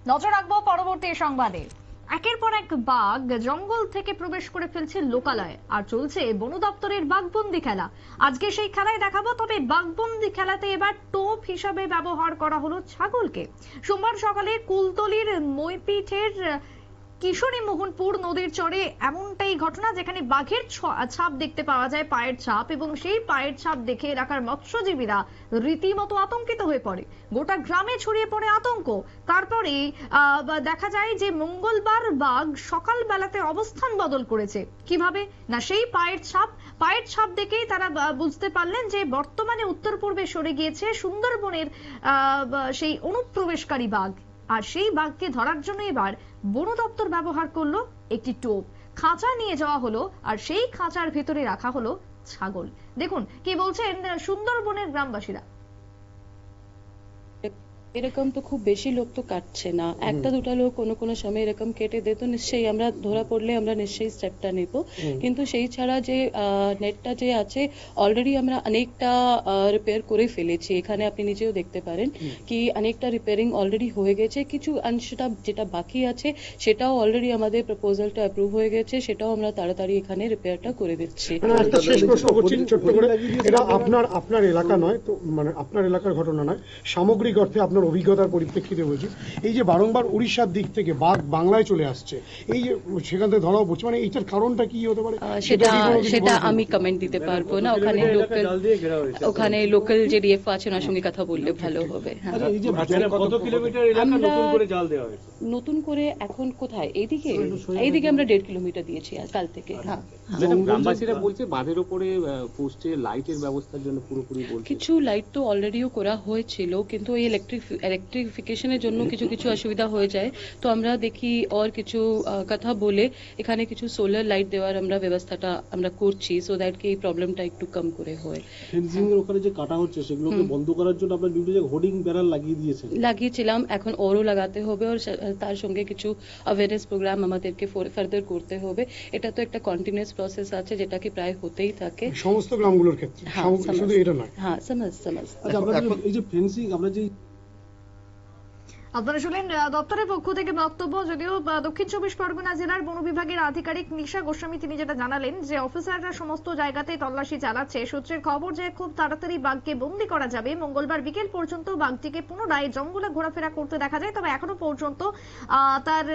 নজর রাখবো পরবর্তী সংবাদে। একের পর এক বাঘ জঙ্গল থেকে প্রবেশ করে ফেলছে লোকালয়ে, আর চলছে বন দপ্তরের বাঘবন্দি খেলা। আজকে সেই খেলায় দেখাবো, তবে বাঘবন্দি খেলাতে এবার টোপ হিসাবে ব্যবহার করা হলো ছাগলকে। সোমবার সকালে কুলতলির মইপিঠের কিশোরী মোহনপুর নদীর চরে এমনটাই ঘটনা, যেখানে বাঘের ছাপ দেখতে পাওয়া যায়, পায়ের ছাপ, এবং সেই পায়ের ছাপ দেখে এলাকার মৎস্যজীবীরা রীতিমতো আতঙ্কিত হয়ে পড়ে। গোটা গ্রামে ছড়িয়ে পড়ে আতঙ্ক। তারপরে দেখা যায় যে মঙ্গলবার বাঘ সকাল বেলাতে অবস্থান বদল করেছে। কিভাবে না, সেই পায়ের ছাপ দেখেই তারা বুঝতে পারলেন যে বর্তমানে উত্তর পূর্বে সরে গিয়েছে সুন্দরবনের সেই অনুপ্রবেশকারী বাঘ। আর সেই বাঘকে ধরার জন্য এবার বন দপ্তর ব্যবহার করলো একটি টোপ। খাঁচা নিয়ে যাওয়া হলো, আর সেই খাঁচার ভেতরে রাখা হলো ছাগল। দেখুন কি বলছেন সুন্দরবনের গ্রামবাসীরা। এরকম তো খুব বেশি লোক তো কাটছে না, একটা দুটা লোক কোনো কোনো সময় এরকম কেটে দে, তো নিশ্চয়ই আমরা ধরা পড়লে আমরা নিশ্চয়ই স্টেপটা নেব। কিন্তু সেই ছাড়া যে নেটটা যে আছে অলরেডি আমরা অনেকটা রিপেয়ার করে ফেলেছি। এখানে আপনি নিজেও দেখতে পারেন কি অনেকটা রিপেয়ারিং অলরেডি হয়ে গেছে। কিছু অংশটা যেটা বাকি আছে সেটাও অলরেডি আমাদের প্রপোজালটা অ্যাপ্রুভ হয়ে গেছে, সেটাও আমরা তাড়াতাড়ি এখানে রিপেয়ারটা করে দিচ্ছি। একটা শেষ প্রশ্ন করছি ছোট্ট করে, এটা আপনার এলাকা নয় তো, মানে আপনার এলাকার ঘটনা নয়, সামগ্রিক অর্থে আপনার অভিজ্ঞতার পরিপ্রেক্ষিতে বলছি। এই যে বারংবার উড়িষ্যার দিক থেকে বাঘ বাংলায় চলে আসছে, এই যে সেখান থেকে ধরাও পড়ছে, মানে এইটার কারণটা কি হতে পারে সেটা আমি কমেন্ট দিতে পারবো না। ওখানে লোকাল যে ডিএফ আছে ওনার সঙ্গে কথা বললে ভালো হবে। নতুন করে এখন কোথায়? এইদিকে আমরা 1.5 কিলোমিটার দিয়েছি কাল থেকে। হ্যাঁ, গ্রামবাসীরা বলছে বাঁধের উপরে পোস্টে লাইটের ব্যবস্থার জন্য পুরোপুরি বলছে। কিছু লাইট তো অলরেডিও করা হয়েছিল, কিন্তু এই ইলেকট্রিফিকেশনের জন্য কিছু কিছু অসুবিধা হয়ে যায়। তো আমরা দেখি আর কিছু কথা বলে এখানে কিছু সোলার লাইট দেওয়ার আমরা ব্যবস্থাটা আমরা করছি, সো দ্যাট কি এই প্রবলেমটা একটু কম করে হয়। ফেন্সিং এর ওখানে যে কাটা হচ্ছে সেগুলোকে বন্ধ করার জন্য আমরা ডিউটি যে হোর্ডিং ব্যানার লাগিয়েছিলাম, এখন ওরও লাগাতে হবে, আর তার সঙ্গে কিছু অ্যাওয়ারনেস প্রোগ্রাম আমাদেরকে ফার্দার করতে হবে। এটা তো একটা কন্টিনিউয়াস প্রসেস আছে, যেটা কি প্রায় হতেই থাকে সমস্ত গ্রামগুলোর ক্ষেত্রে, শুধু এটা নয়। হ্যাঁ, সমঝ। আচ্ছা, আমরা এই যে ফেন্সিং আমরা যে আপনারা শুনলেন দপ্তরের পক্ষ থেকে বক্তব্য। যদিও দক্ষিণ 24 পরগনা জেলার বন বিভাগের আধিকারিক নিশা গোস্বামী তিনি যেটা জানালেন যে অফিসাররা সমস্ত জায়গাতে তল্লাশি চালাচ্ছে। সূত্রের খবর যে খুব তাড়াতাড়ি বাঘকে বন্দী করা যাবে। মঙ্গলবার বিকেল পর্যন্ত বাঘটিকে পুনরায় জঙ্গলে ঘোরাফেরা করতে দেখা যায়, তবে এখনো পর্যন্ত তার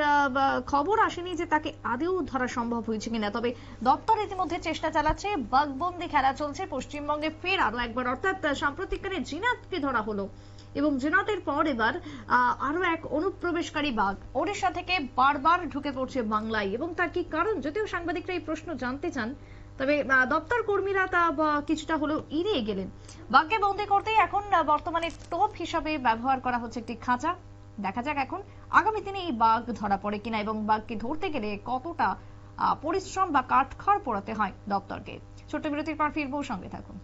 খবর আসেনি যে তাকে আদৌ ধরা সম্ভব হয়েছে কিনা। তবে দপ্তর ইতিমধ্যে চেষ্টা চালাচ্ছে। বাঘবন্দি খেলা চলছে পশ্চিমবঙ্গে ফের আরো একবার, অর্থাৎ সাম্প্রতিককালে জিনাতকে ধরা হলো, এবং জিনাতের পর এবার আরো এক অনুপ্রবেশকারী বাঘ ওড়িশা থেকে বারবার ঢুকে পড়ছে বাংলায়, এবং তার কি কারণ, যদিও সাংবাদিকরা এই প্রশ্ন জানতে চান, তবে দপ্তর কর্মীরা তা কিছুটা হলেও এড়িয়ে গেলেন। বাঘকে বন্দী করতে এখন বর্তমানে টোপ হিসাবে ব্যবহার করা হচ্ছে একটি খাঁচা। দেখা যাক এখন আগামী দিনে এই বাঘ ধরা পড়ে কিনা, এবং বাঘকে ধরতে গেলে কতটা পরিশ্রম বা কাঠখড় পোড়াতে হয় দপ্তরকে। ছোট্ট বিরতির পর ফিরবো, সঙ্গে থাকুন।